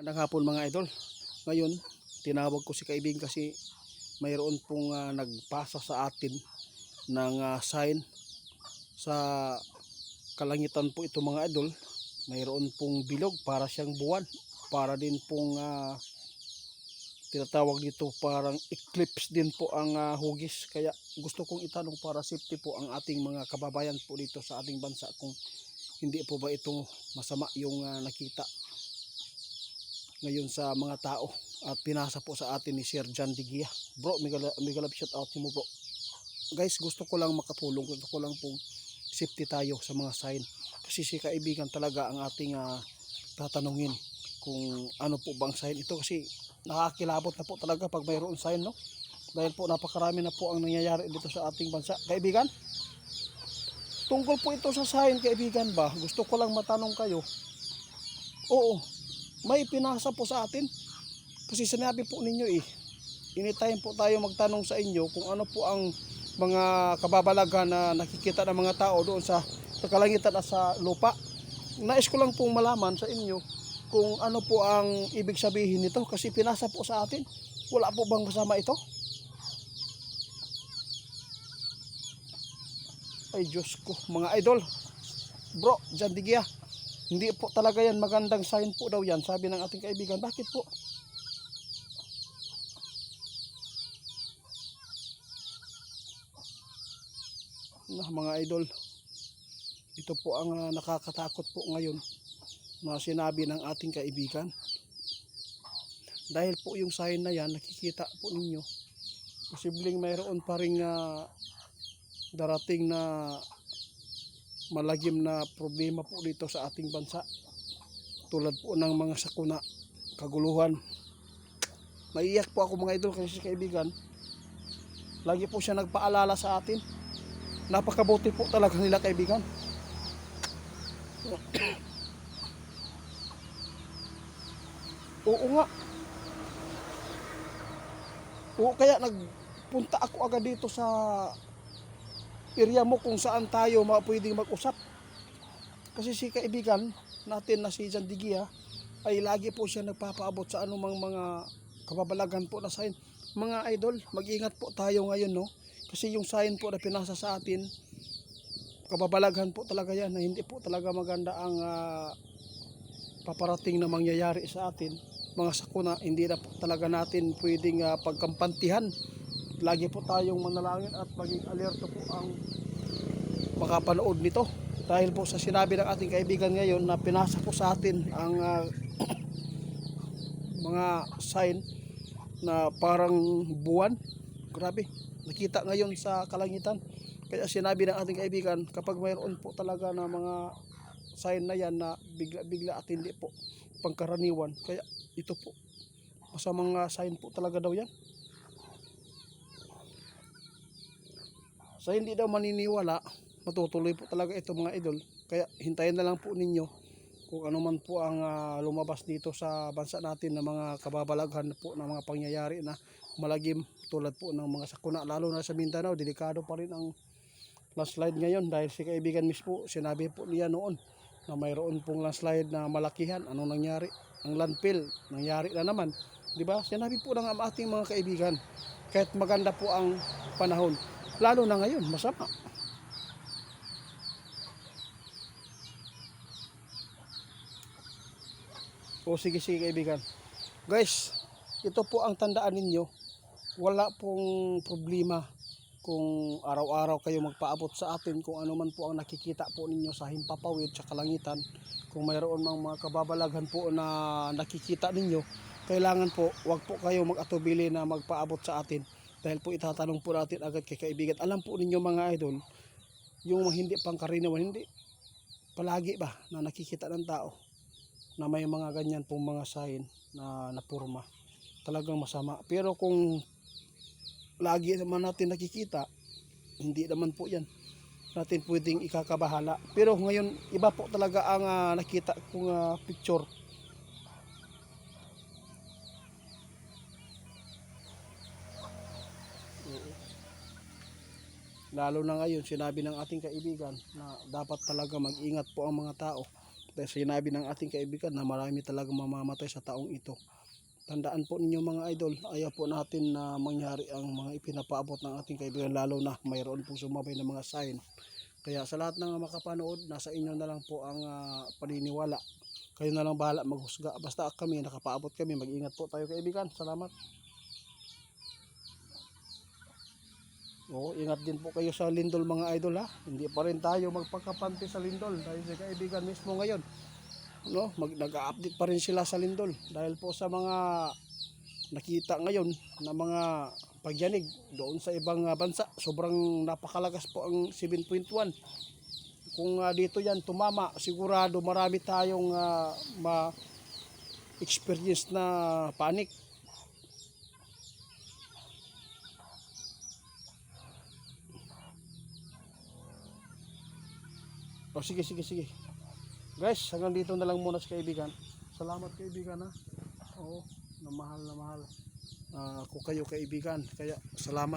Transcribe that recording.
Magandang hapon mga idol. Ngayon, tinawag ko si kaibigan kasi mayroon pong nagpasa sa atin ng sign sa kalangitan po ito mga idol. Mayroon pong bilog para siyang buwan. Para din pong tinatawag dito parang eclipse din po ang hugis. Kaya gusto kong itanong para safety po ang ating mga kababayan po dito sa ating bansa kung hindi po ba ito masama yung nakita ngayon sa mga tao at pinasa po sa atin ni Sir John Digia. Bro, mega love shout out mo bro. Guys, gusto ko lang makatulong, gusto ko lang pong safety tayo sa mga sign. Kasi si kaibigan talaga ang ating tatanungin kung ano po bang sign ito, kasi nakakilabot na po talaga pag mayroon sign, no? Dahil po napakarami na po ang nangyayari dito sa ating bansa. Kaibigan, tungkol po ito sa sign kaibigan ba? Gusto ko lang matanong kayo. Oo, may pinasa po sa atin kasi sinabi po ninyo anytime po tayo magtanong sa inyo kung ano po ang mga kababalaghan na nakikita ng mga tao doon sa kalangitan at sa lupa. Nais ko lang pong malaman sa inyo kung ano po ang ibig sabihin nito kasi pinasa po sa atin. Wala po bang masama ito? Ay Diyos ko mga idol, bro John Digia, hindi po talaga yan magandang sign po daw yan, sabi ng ating kaibigan. Bakit po? Mga idol, ito po ang nakakatakot po ngayon na sinabi ng ating kaibigan. Dahil po yung sign na yan, nakikita po ninyo, posibleng mayroon pa rin darating na malagim na problema po dito sa ating bansa. Tulad po ng mga sakuna, kaguluhan. Maiiyak po ako mga idol kasi kaibigan, lagi po siya nagpaalala sa atin. Napakabuti po talaga nila kaibigan. Oo nga. Oo, kaya nagpunta ako agad dito sa area mo kung saan tayo pwedeng mag-usap. Kasi si kaibigan natin na si John Digia ay lagi po siya nagpapaabot sa anumang mga kababalagan po na sign. Mga idol, mag-ingat po tayo ngayon, no? Kasi yung sign po na pinasa sa atin, kababalaghan po talaga yan na hindi po talaga maganda ang paparating na mangyayari sa atin. Mga sakuna, hindi na po talaga natin pwedeng pagkampantihan. Lagi po tayong manalangin at maging alerto po ang makapanood nito. Dahil po sa sinabi ng ating kaibigan ngayon na pinasa po sa atin ang mga sign na parang buwan. Grabe, nakita ngayon sa kalangitan. Kaya sinabi ng ating kaibigan, kapag mayroon po talaga na mga sign na yan na bigla-bigla at hindi po pangkaraniwan, kaya ito po masamang sign po talaga daw yan. Sa hindi daw maniniwala, matutuloy po talaga ito mga idol. Kaya hintayin na lang po ninyo kung ano man po ang lumabas dito sa bansa natin na mga kababalaghan po na mga pangyayari na malagim tulad po ng mga sakuna. Lalo na sa Mindanao, delikado pa rin ang landslide ngayon dahil si kaibigan mismo sinabi po niya noon na mayroon pong landslide na malakihan. Anong nangyari? Ang landfill nangyari na naman, di ba? Sinabi po ng ating mga kaibigan, kahit maganda po ang panahon, lalo na ngayon masama. O sige kaibigan, guys, ito po ang tandaan ninyo. Wala pong problema kung araw-araw kayo magpaabot sa atin kung ano man po ang nakikita po ninyo sa himpapawid sa kalangitan. Kung mayroon mang mga kababalaghan po na nakikita ninyo, kailangan po wag po kayo mag-atubili na magpaabot sa atin. Dahil po itatanong po natin agad kay kaibigan. Alam po ninyo mga idol, yung hindi pangkaraniwan, hindi palagi ba na nakikita ng tao na may mga ganyan pong mga sign na napurma, talagang masama. Pero kung lagi naman natin nakikita, hindi naman po yan natin pwedeng ikakabahala. Pero ngayon iba po talaga ang nakita kong picture. Lalo na ngayon, sinabi ng ating kaibigan na dapat talaga mag-ingat po ang mga tao dahil sinabi ng ating kaibigan na marami talagang mamamatay sa taong ito. Tandaan po ninyo mga idol, ayaw po natin na mangyari ang mga ipinapaabot ng ating kaibigan, lalo na mayroon pong sumabay ng mga sign. Kaya sa lahat ng makapanood, nasa inyo na lang po ang paniniwala. Kayo na lang bahala maghusga. Basta kami, nakapaabot kami, mag-ingat po tayo kaibigan. Salamat. Oo, ingat din po kayo sa lindol mga idol ha. Hindi pa rin tayo magpagkapanti sa lindol dahil si kaibigan mismo ngayon, no, nag-update pa rin sila sa lindol dahil po sa mga nakita ngayon na mga pagyanig doon sa ibang bansa. Sobrang napakalakas po ang 7.1. Kung dito yan tumama, sigurado marami tayong ma-experience na panic. O sige. Guys, hanggang dito na lang muna sa kaibigan. Salamat kaibigan ha. Oo, na mahal. Ako kayo kaibigan. Kaya salamat.